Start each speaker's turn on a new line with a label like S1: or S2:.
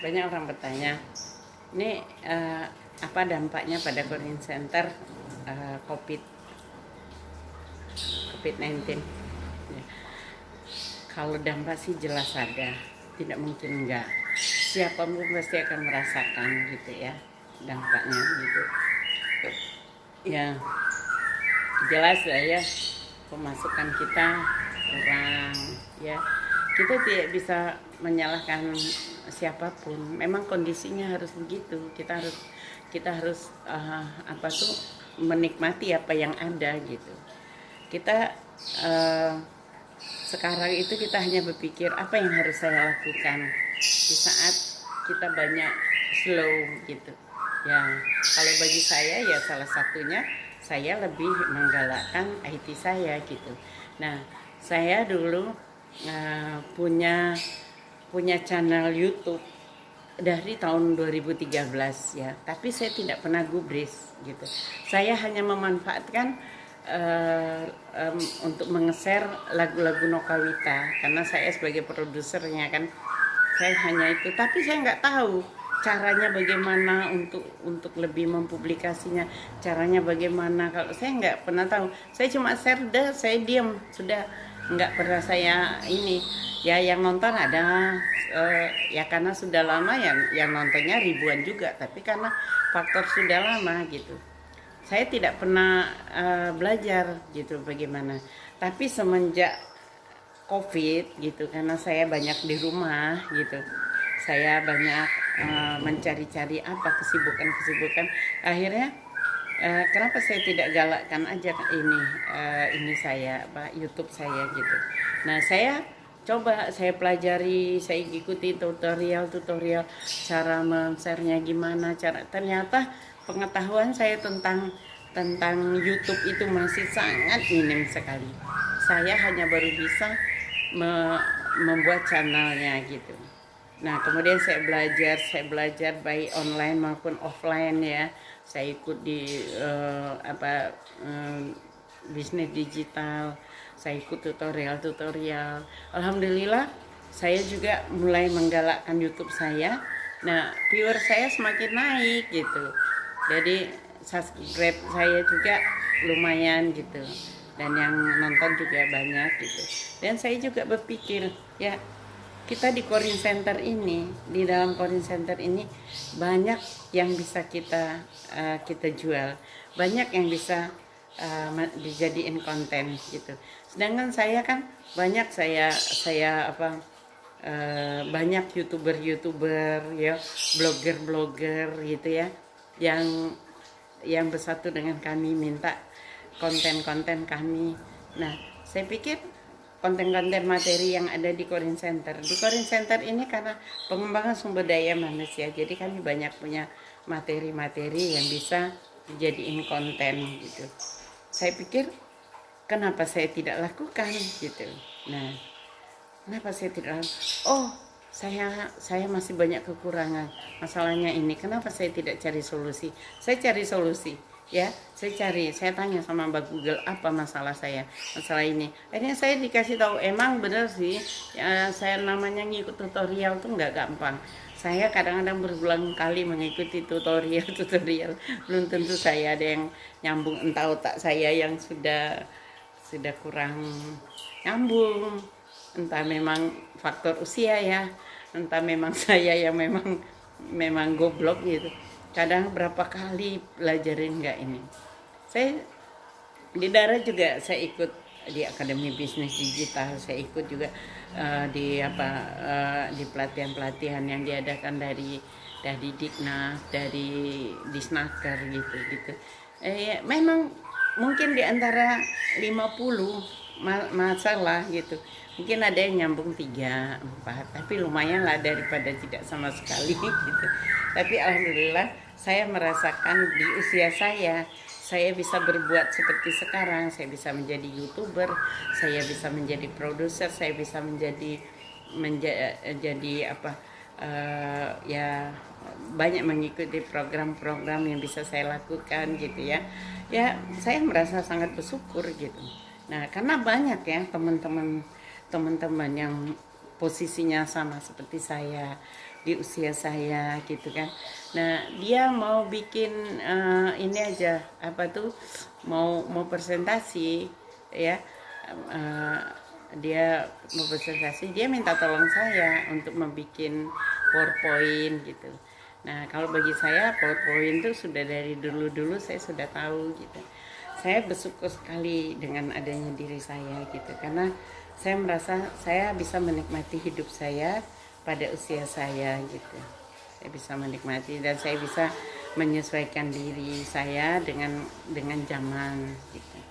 S1: Banyak orang bertanya, ini apa dampaknya pada Corin Center COVID COVID-19? Ya. Kalau dampak sih jelas ada, tidak mungkin enggak. Siapapun pasti akan merasakan gitu ya dampaknya gitu. Ya jelas lah ya, pemasukan kita kurang ya. Kita tidak bisa menyalahkan siapapun. Memang kondisinya harus begitu. Kita harus apa tuh menikmati apa yang ada gitu. Kita sekarang itu kita hanya berpikir apa yang harus saya lakukan di saat kita banyak slow gitu. Ya, kalau bagi saya ya salah satunya saya lebih menggalakkan IT saya gitu. Nah, saya dulu punya channel YouTube dari tahun 2013 ya, tapi saya tidak pernah gubris gitu. Saya hanya memanfaatkan untuk mengeser lagu-lagu Nokawita karena saya sebagai produsernya kan, saya hanya itu. Tapi saya nggak tahu caranya bagaimana untuk lebih mempublikasinya, caranya bagaimana. Kalau saya nggak pernah tahu, saya cuma share dah, saya diam sudah, nggak pernah saya ini ya. Yang nonton ada ya karena sudah lama, yang nontonnya ribuan juga, tapi karena faktor sudah lama gitu, saya tidak pernah belajar gitu bagaimana. Tapi semenjak COVID gitu, karena saya banyak di rumah gitu, saya banyak mencari-cari apa kesibukan, akhirnya kenapa saya tidak galakkan aja ini saya YouTube saya gitu. Nah, saya coba, saya pelajari, saya ikuti tutorial cara men-share-nya gimana, ternyata pengetahuan saya tentang YouTube itu masih sangat minim sekali. Saya hanya baru bisa membuat channelnya gitu. Nah, kemudian saya belajar baik online maupun offline ya. Saya ikut di bisnis digital. Saya ikut tutorial. Alhamdulillah, saya juga mulai menggalakkan YouTube saya. Nah, viewer saya semakin naik gitu. Jadi subscribe saya juga lumayan gitu. Dan yang nonton juga banyak gitu. Dan saya juga berpikir, ya, kita di Corin Center ini, di dalam Corin Center ini banyak yang bisa kita jual, banyak yang bisa dijadiin konten gitu. Sedangkan saya kan banyak banyak youtuber ya, blogger gitu ya, yang bersatu dengan kami minta konten kami. Nah, saya pikir konten-konten materi yang ada di Corin Center. Di Corin Center ini karena pengembangan sumber daya manusia, jadi kami banyak punya materi-materi yang bisa dijadiin konten gitu. Saya pikir kenapa saya tidak lakukan gitu. Nah, kenapa saya tidak lakukan? Oh, saya masih banyak kekurangan. Masalahnya ini, kenapa saya tidak cari solusi? Saya cari solusi. Ya, saya tanya sama Mbak Google apa masalah ini. Akhirnya saya dikasih tahu, emang bener sih ya, saya namanya ngikut tutorial tuh nggak gampang. Saya kadang-kadang berulang kali mengikuti tutorial belum tentu saya ada yang nyambung, entah otak saya yang sudah kurang nyambung, entah memang faktor usia ya, entah memang saya yang memang goblok gitu. Kadang berapa kali pelajarin nggak ini. Saya di darat juga saya ikut di Akademi Bisnis Digital, saya ikut juga di pelatihan yang diadakan dari Diknas, dari Disnaker gitu. Memang mungkin di antara 50 masalah gitu, mungkin ada yang nyambung 3, 4, tapi lumayan lah daripada tidak sama sekali gitu. Tapi alhamdulillah saya merasakan di usia saya bisa berbuat seperti sekarang. Saya bisa menjadi YouTuber, saya bisa menjadi produser, saya bisa menjadi ya, banyak mengikuti program-program yang bisa saya lakukan gitu ya. Ya, saya merasa sangat bersyukur gitu. Nah, karena banyak ya teman-teman yang posisinya sama seperti saya, di usia saya gitu kan. Nah dia mau bikin ini aja apa tuh, mau presentasi ya, eh, dia mau presentasi, dia minta tolong saya untuk membuat PowerPoint gitu. Nah kalau bagi saya PowerPoint itu sudah dari dulu saya sudah tahu gitu. Saya bersyukur sekali dengan adanya diri saya gitu, karena saya merasa saya bisa menikmati hidup saya pada usia saya gitu. Saya bisa menikmati dan saya bisa menyesuaikan diri saya dengan zaman gitu.